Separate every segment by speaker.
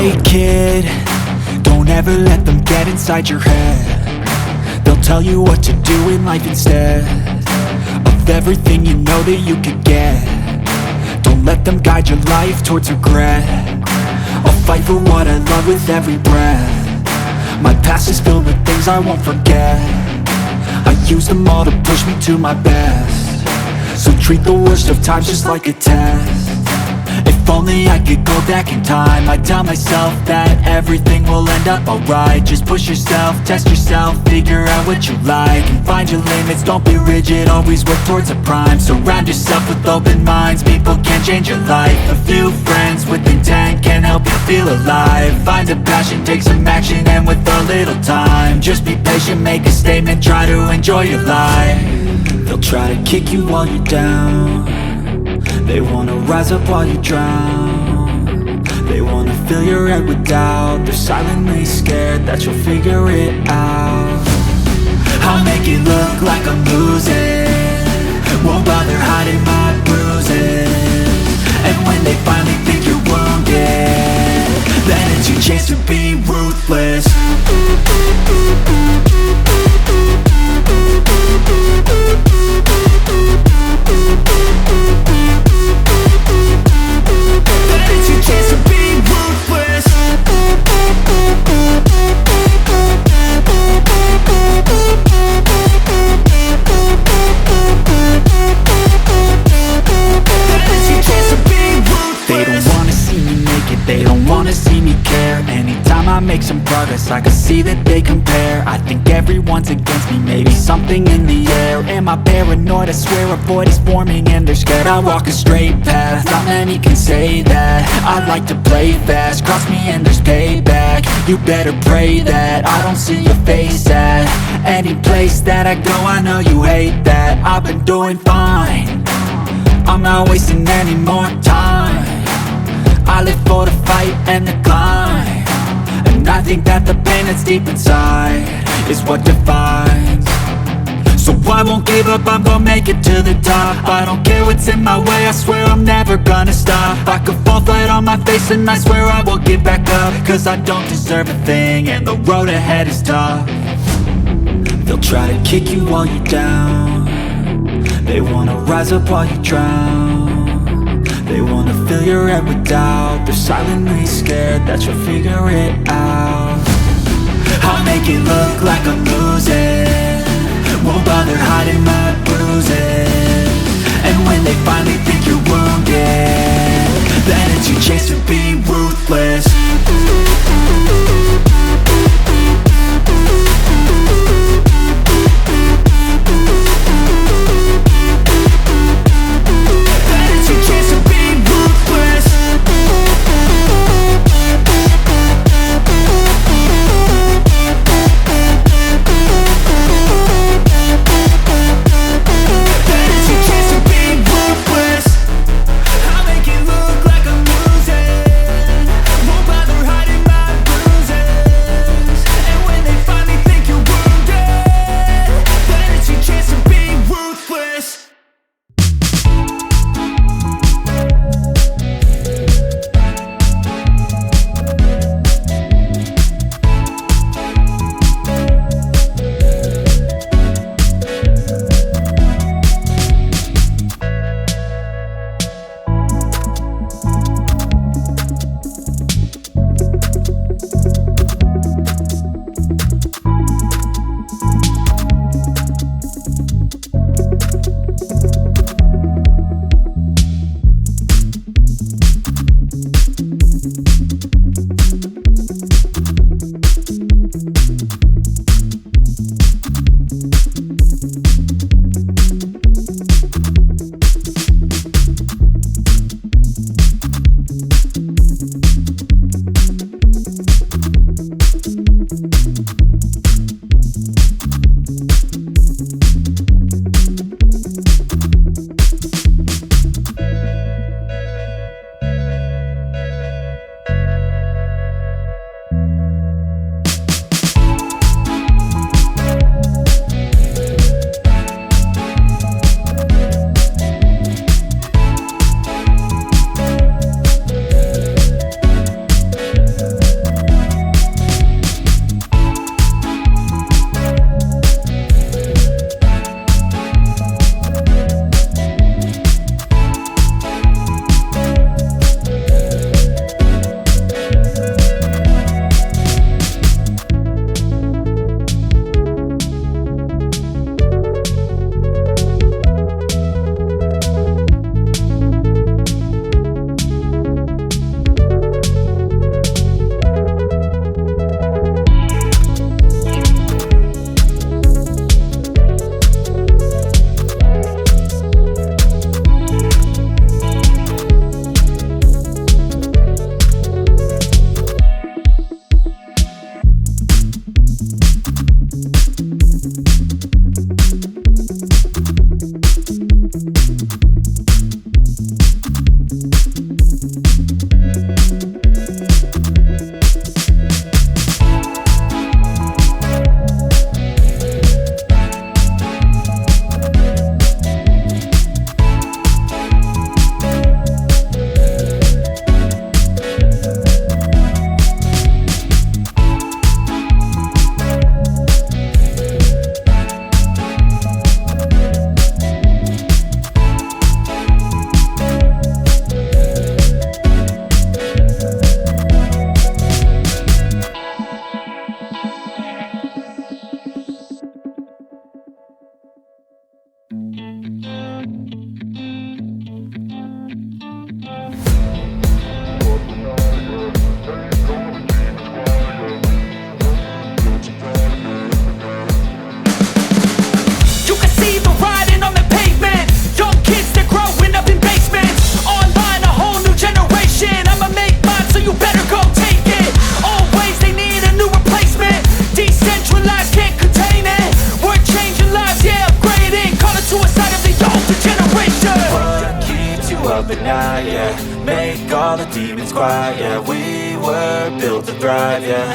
Speaker 1: Hey kid, don't ever let them get inside your head. They'll tell you what to do in life instead of everything you know that you could get. Don't let them guide your life towards regret. I'll fight for what I love with every breath. My past is filled with things I won't forget. I use them all to push me to my best. So treat the worst of times just like a test. If only I could go back in time, I'd tell myself that everything will end up alright. Just push yourself, test yourself, figure out what you like, and find your limits, don't be rigid, always work towards a prime. Surround yourself with open minds, people can change your life. A few friends with intent can help you feel alive. Find a passion, take some action, and with a little time, just be patient, make a statement, try to enjoy your life. They'll try to kick you while you're down. They wanna rise up while you drown. They wanna fill your head with doubt. They're silently scared that you'll figure it out. I'll make it look like I'm losing, won't bother hiding my bruises. And when they finally think you're wounded, then it's your chance to be ruthless. I make some progress, I can see that they compare. I think everyone's against me, maybe something in the air. Am I paranoid? I swear a void is forming and they're scared. I walk a straight path, not many can say that. I like to play fast, cross me and there's payback. You better pray that I don't see your face at any place that I go. I know you hate that. I've been doing fine, I'm not wasting any more time. I live for the fight and the climb, and I think that the pain that's deep inside is what defines. So I won't give up, I'm gonna make it to the top. I don't care what's in my way, I swear I'm never gonna stop. I could fall flat on my face and I swear I will get back up, cause I don't deserve a thing and the road ahead is tough. They'll try to kick you while you're down. They wanna rise up while you drown. They wanna fill your head with doubt. They're silently scared that you'll figure it out. I'll make it look like I'm losing, won't bother hiding my bruises. And when they finally think you're wounded, then it's your chance to be ruthless. Up at night, yeah. Make all the demons quiet, yeah. We were built to thrive, yeah.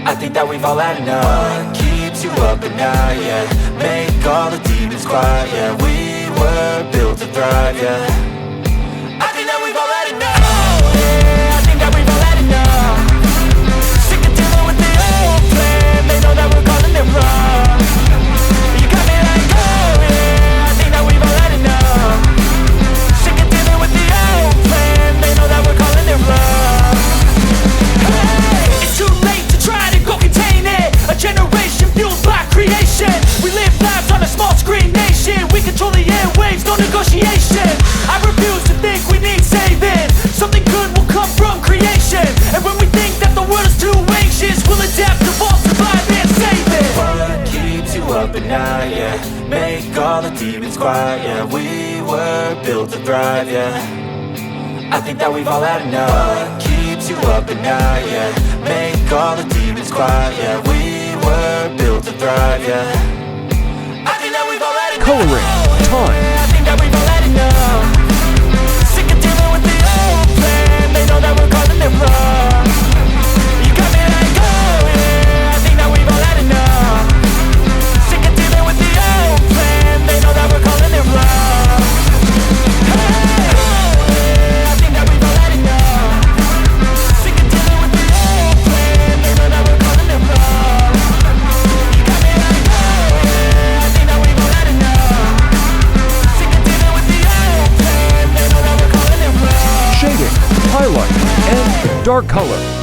Speaker 1: I think that we've all had enough. What keeps you up at night, yeah. Make all the demons quiet, yeah. We were built to thrive, yeah. I think that we've all had enough. Yeah, I think that we've all had enough. Sick of dealing with the old plan. They know that we're calling it wrong. You got me like, oh yeah. I think that we've all had enough. It's too late to try to go contain it. A generation fueled by creation. We live lives on a small screen nation. We control the airwaves, no negotiation. I refuse to think we need saving. Something good will come from creation. And when we think that the world is too anxious, we'll adapt, evolve, survive and save it. What keeps you up at night, yeah. Make all the demons quiet, yeah. We were built to thrive, yeah. I think that we've all had enough. What keeps you up at night, yeah. Make all the demons quiet, yeah. We were built to thrive, yeah. I think that we've all had enough.
Speaker 2: Coloring time.
Speaker 1: I think that we've all had enough. Sick of dealing with the old plan. They know that we're calling it wrong. You got me like, oh yeah. I think that we've all had enough. Sick of dealing with the old plan. They know that we're calling it wrong.
Speaker 2: Shading, highlight, and dark color.